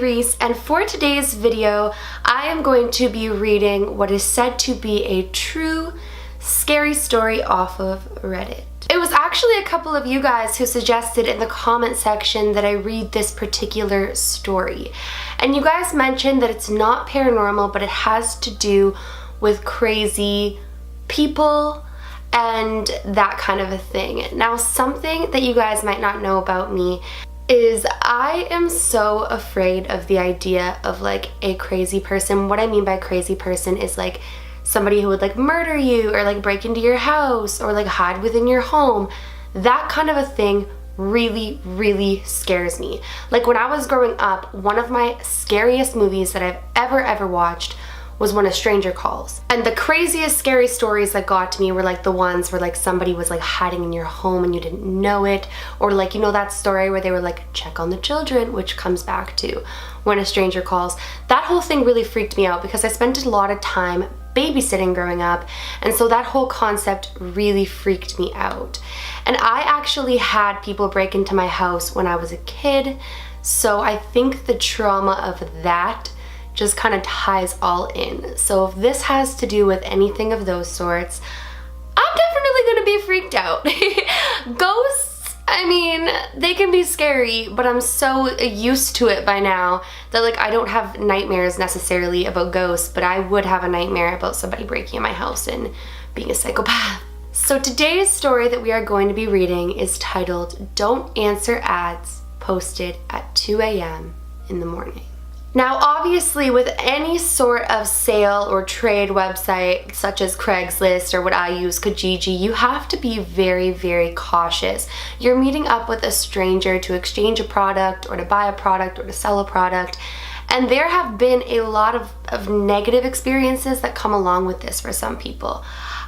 Reese, and for today's video, I am going to be reading what is said to be a true scary story off of Reddit. It was actually a couple of you guys who suggested in the comment section that I read this particular story. And you guys mentioned that it's not paranormal, but it has to do with crazy people and that kind of a thing. Now, something that you guys might not know about me is I am so afraid of the idea of like a crazy person. What I mean by crazy person is like somebody who would like murder you or like break into your house or like hide within your home. That kind of a thing really, really scares me. Like when I was growing up, one of my scariest movies that I've ever watched was When a Stranger Calls. And the craziest scary stories that got to me were like the ones where like somebody was like hiding in your home and you didn't know it, or like, you know, that story where they were like, check on the children, which comes back to When a Stranger Calls. That whole thing really freaked me out because I spent a lot of time babysitting growing up, and so that whole concept really freaked me out. And I actually had people break into my house when I was a kid, so I think the trauma of that just kind of ties all in. So if this has to do with anything of those sorts, I'm definitely gonna be freaked out. Ghosts, I mean, they can be scary, but I'm so used to it by now that like I don't have nightmares necessarily about ghosts, but I would have a nightmare about somebody breaking in my house and being a psychopath. So today's story that we are going to be reading is titled, Don't Answer Ads Posted at 2 a.m. in the Morning. Now, obviously, with any sort of sale or trade website, such as Craigslist or what I use, Kijiji, you have to be very cautious. You're meeting up with a stranger to exchange a product or to buy a product or to sell a product, and there have been a lot of negative experiences that come along with this for some people.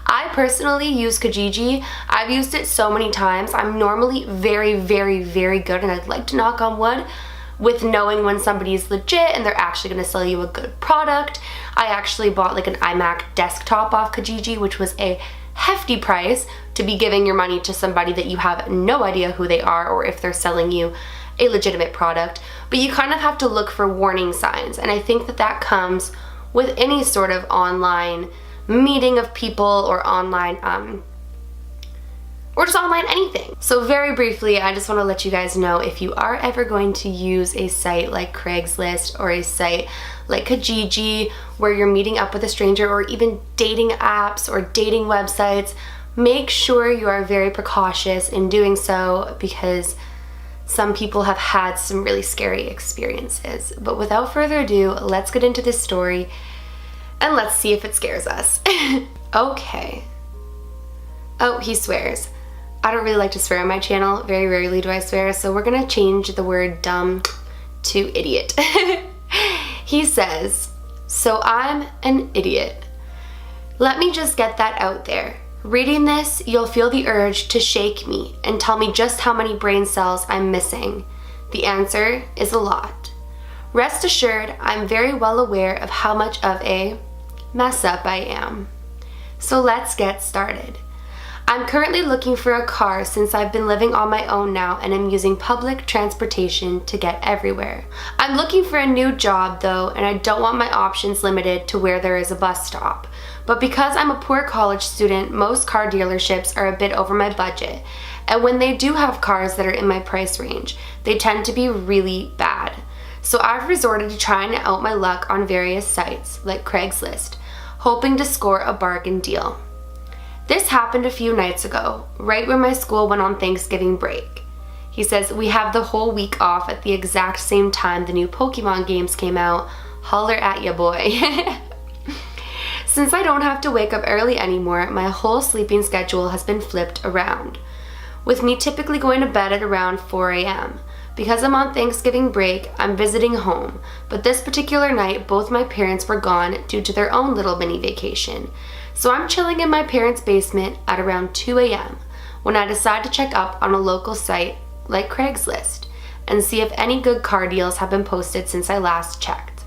I personally use Kijiji. I've used it so many times. I'm normally very good, and I'd like to knock on wood, with knowing when somebody's legit and they're actually going to sell you a good product. I actually bought like an iMac desktop off Kijiji, which was a hefty price to be giving your money to somebody that you have no idea who they are or if they're selling you a legitimate product. But you kind of have to look for warning signs, and I think that that comes with any sort of online meeting of people or online or just online anything. So very briefly, I just want to let you guys know, if you are ever going to use a site like Craigslist or a site like Kijiji where you're meeting up with a stranger, or even dating apps or dating websites, make sure you are very precautious in doing so, because some people have had some really scary experiences. But without further ado, let's get into this story and let's see if it scares us. Okay. Oh, he swears. I don't really like to swear on my channel. Very rarely do I swear, so we're gonna change the word dumb to idiot. He says, so I'm an idiot. Let me just get that out there. Reading this, you'll feel the urge to shake me and tell me just how many brain cells I'm missing. The answer is a lot. Rest assured, I'm very well aware of how much of a mess up I am. So let's get started. I'm currently looking for a car since I've been living on my own now and am using public transportation to get everywhere. I'm looking for a new job though, and I don't want my options limited to where there is a bus stop. But because I'm a poor college student, most car dealerships are a bit over my budget. And when they do have cars that are in my price range, they tend to be really bad. So I've resorted to trying out my luck on various sites like Craigslist, hoping to score a bargain deal. This happened a few nights ago, right when my school went on Thanksgiving break. He says, we have the whole week off at the exact same time the new Pokemon games came out. Holler at ya, boy. Since I don't have to wake up early anymore, my whole sleeping schedule has been flipped around, with me typically going to bed at around 4 a.m. Because I'm on Thanksgiving break, I'm visiting home, but this particular night, both my parents were gone due to their own little mini vacation. So I'm chilling in my parents' basement at around 2 a.m. when I decide to check up on a local site like Craigslist and see if any good car deals have been posted since I last checked.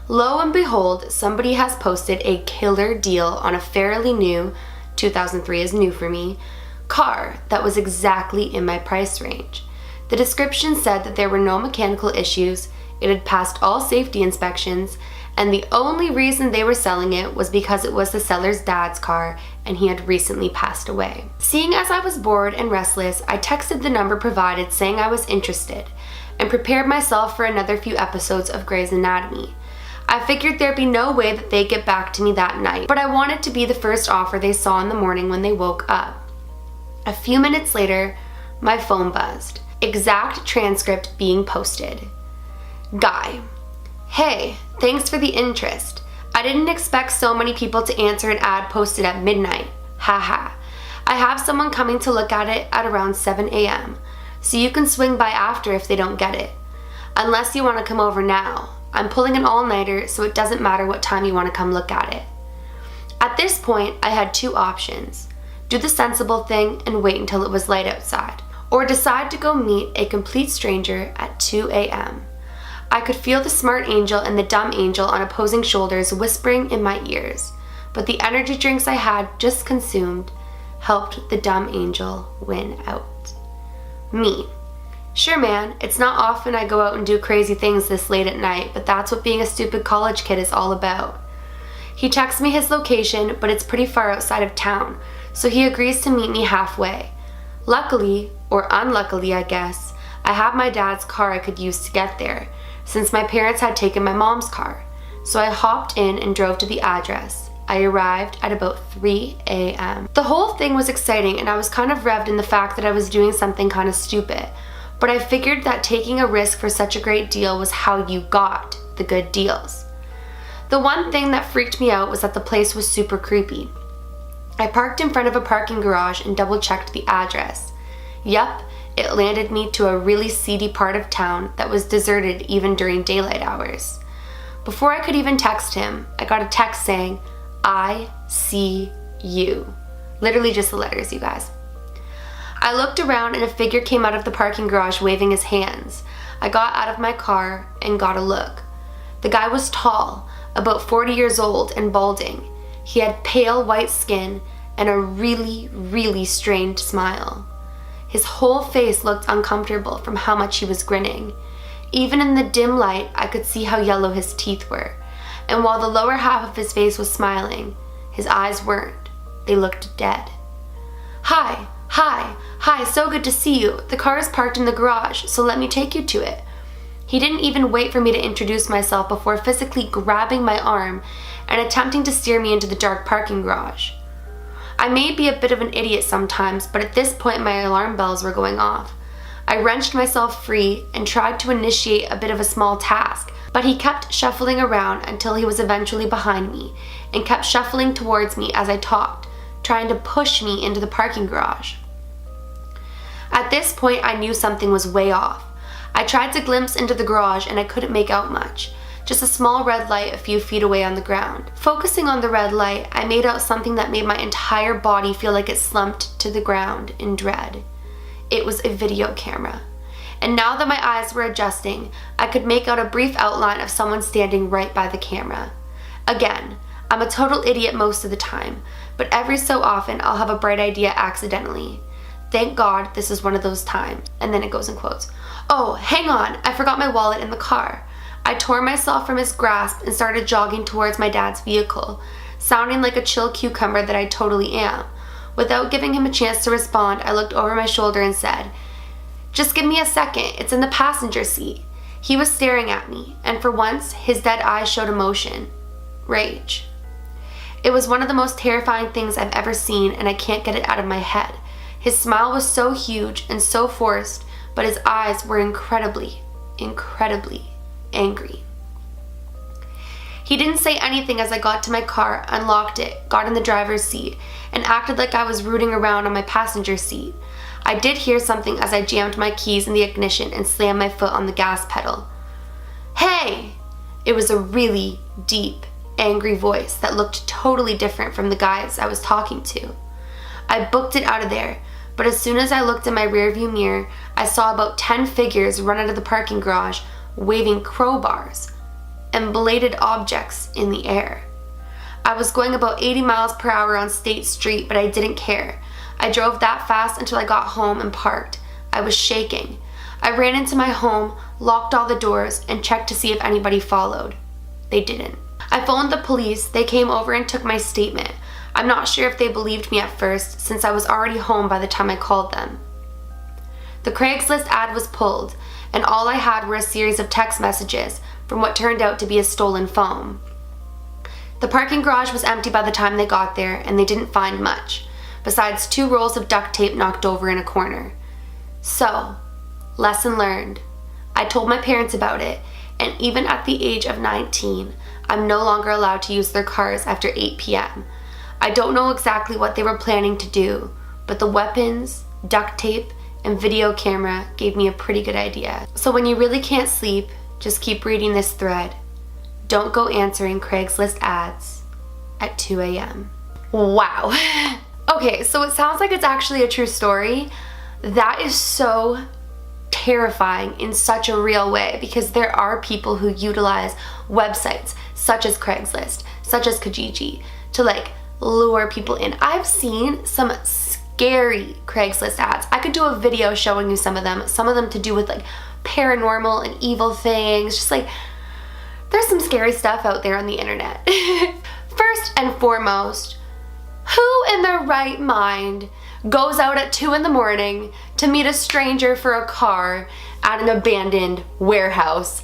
Lo and behold, somebody has posted a killer deal on a fairly new, 2003 is new for me, car that was exactly in my price range. The description said that there were no mechanical issues, it had passed all safety inspections, and the only reason they were selling it was because it was the seller's dad's car and he had recently passed away. Seeing as I was bored and restless, I texted the number provided saying I was interested and prepared myself for another few episodes of Grey's Anatomy. I figured there'd be no way that they'd get back to me that night, but I wanted to be the first offer they saw in the morning when they woke up. A few minutes later, my phone buzzed. Exact transcript being posted. Guy: hey, thanks for the interest. I didn't expect so many people to answer an ad posted at midnight. Haha. I have someone coming to look at it at around 7 a.m., so you can swing by after if they don't get it. Unless you want to come over now. I'm pulling an all-nighter, so it doesn't matter what time you want to come look at it. At this point, I had two options. Do the sensible thing and wait until it was light outside, or decide to go meet a complete stranger at 2 a.m. I could feel the smart angel and the dumb angel on opposing shoulders whispering in my ears, but the energy drinks I had just consumed helped the dumb angel win out. Me: sure man, it's not often I go out and do crazy things this late at night, but that's what being a stupid college kid is all about. He texts me his location, but it's pretty far outside of town, so he agrees to meet me halfway. Luckily, or unluckily I guess, I have my dad's car I could use to get there, since my parents had taken my mom's car. So I hopped in and drove to the address. I arrived at about 3 a.m. The whole thing was exciting and I was kind of revved in the fact that I was doing something kind of stupid, but I figured that taking a risk for such a great deal was how you got the good deals. The one thing that freaked me out was that the place was super creepy. I parked in front of a parking garage and double-checked the address. Yup, it landed me to a really seedy part of town that was deserted even during daylight hours. Before I could even text him, I got a text saying, I see you. Literally just the letters, you guys. I looked around and a figure came out of the parking garage waving his hands. I got out of my car and got a look. The guy was tall, about 40 years old and balding. He had pale white skin and a really, really strained smile. His whole face looked uncomfortable from how much he was grinning. Even in the dim light, I could see how yellow his teeth were. And while the lower half of his face was smiling, his eyes weren't. They looked dead. Hi, so good to see you. The car is parked in the garage, so let me take you to it. He didn't even wait for me to introduce myself before physically grabbing my arm and attempting to steer me into the dark parking garage. I may be a bit of an idiot sometimes, but at this point my alarm bells were going off. I wrenched myself free and tried to initiate a bit of a small task, but he kept shuffling around until he was eventually behind me and kept shuffling towards me as I talked, trying to push me into the parking garage. At this point I knew something was way off. I tried to glimpse into the garage and I couldn't make out much. Just a small red light a few feet away on the ground. Focusing on the red light, I made out something that made my entire body feel like it slumped to the ground in dread. It was a video camera. And now that my eyes were adjusting, I could make out a brief outline of someone standing right by the camera. Again, I'm a total idiot most of the time, but every so often I'll have a bright idea accidentally. Thank God this is one of those times. And then it goes in quotes. Oh, hang on, I forgot my wallet in the car. I tore myself from his grasp and started jogging towards my dad's vehicle, sounding like a chill cucumber that I totally am. Without giving him a chance to respond, I looked over my shoulder and said, "Just give me a second, it's in the passenger seat." He was staring at me, and for once, his dead eyes showed emotion. Rage. It was one of the most terrifying things I've ever seen, and I can't get it out of my head. His smile was so huge and so forced, but his eyes were incredibly, incredibly angry. He didn't say anything as I got to my car, unlocked it, got in the driver's seat, and acted like I was rooting around on my passenger seat. I did hear something as I jammed my keys in the ignition and slammed my foot on the gas pedal. Hey! It was a really deep, angry voice that looked totally different from the guys I was talking to. I booked it out of there, but as soon as I looked in my rearview mirror, I saw about 10 figures run out of the parking garage, waving crowbars and bladed objects in the air. I was going about 80 miles per hour on State Street, but I didn't care. I drove that fast until I got home and parked. I was shaking. I ran into my home, locked all the doors, and checked to see if anybody followed. They didn't. I phoned the police. They came over and took my statement. I'm not sure if they believed me at first, since I was already home by the time I called them. The Craigslist ad was pulled, and all I had were a series of text messages from what turned out to be a stolen phone. The parking garage was empty by the time they got there, and they didn't find much, besides 2 rolls of duct tape knocked over in a corner. So, lesson learned. I told my parents about it, and even at the age of 19, I'm no longer allowed to use their cars after 8 p.m. I don't know exactly what they were planning to do, but the weapons, duct tape, and video camera gave me a pretty good idea. So when you really can't sleep, just keep reading this thread. Don't go answering Craigslist ads at 2 a.m. Wow. Okay, so it sounds like it's actually a true story. That is so terrifying in such a real way, because there are people who utilize websites such as Craigslist, such as Kijiji, to like lure people in. I've seen some scary Craigslist ads. I could do a video showing you some of them to do with like paranormal and evil things. Just like, there's some scary stuff out there on the internet. First and foremost, who in their right mind goes out at 2 in the morning to meet a stranger for a car at an abandoned warehouse?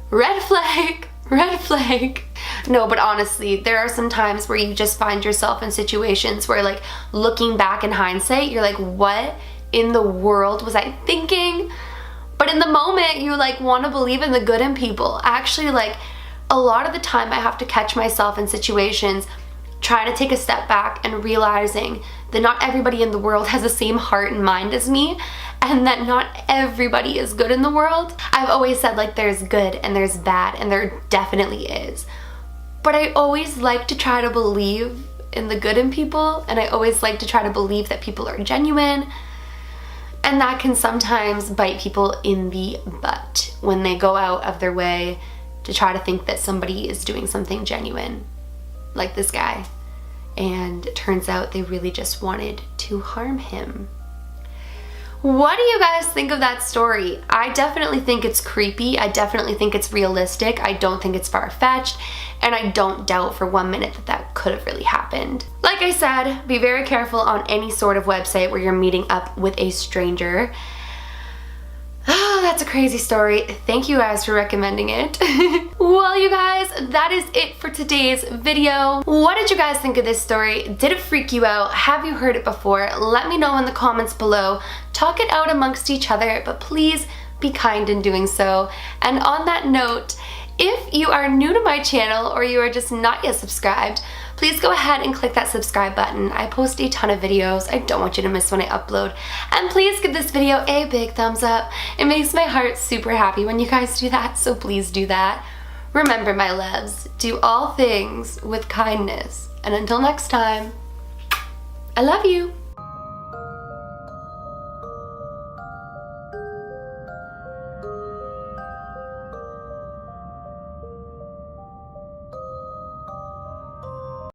Red flag, red flag. No, but honestly, there are some times where you just find yourself in situations where, like, looking back in hindsight, you're like, what in the world was I thinking? But in the moment, you like want to believe in the good in people. Actually, like, a lot of the time I have to catch myself in situations trying to take a step back and realizing that not everybody in the world has the same heart and mind as me, and that not everybody is good in the world. I've always said, like, there's good and there's bad, and there definitely is. But I always like to try to believe in the good in people, and I always like to try to believe that people are genuine, and that can sometimes bite people in the butt when they go out of their way to try to think that somebody is doing something genuine, like this guy. And it turns out they really just wanted to harm him. What do you guys think of that story? I definitely think it's creepy. I definitely think it's realistic. I don't think it's far-fetched, and I don't doubt for 1 minute that that could have really happened. Like I said, be very careful on any sort of website where you're meeting up with a stranger. Oh, that's a crazy story. Thank you guys for recommending it. Well, you guys, that is it for today's video. What did you guys think of this story? Did it freak you out? Have you heard it before? Let me know in the comments below. Talk it out amongst each other, but please be kind in doing so. And on that note, if you are new to my channel or you are just not yet subscribed, please go ahead and click that subscribe button. I post a ton of videos. I don't want you to miss when I upload. And please give this video a big thumbs up. It makes my heart super happy when you guys do that, so please do that. Remember, my loves, do all things with kindness. And until next time, I love you.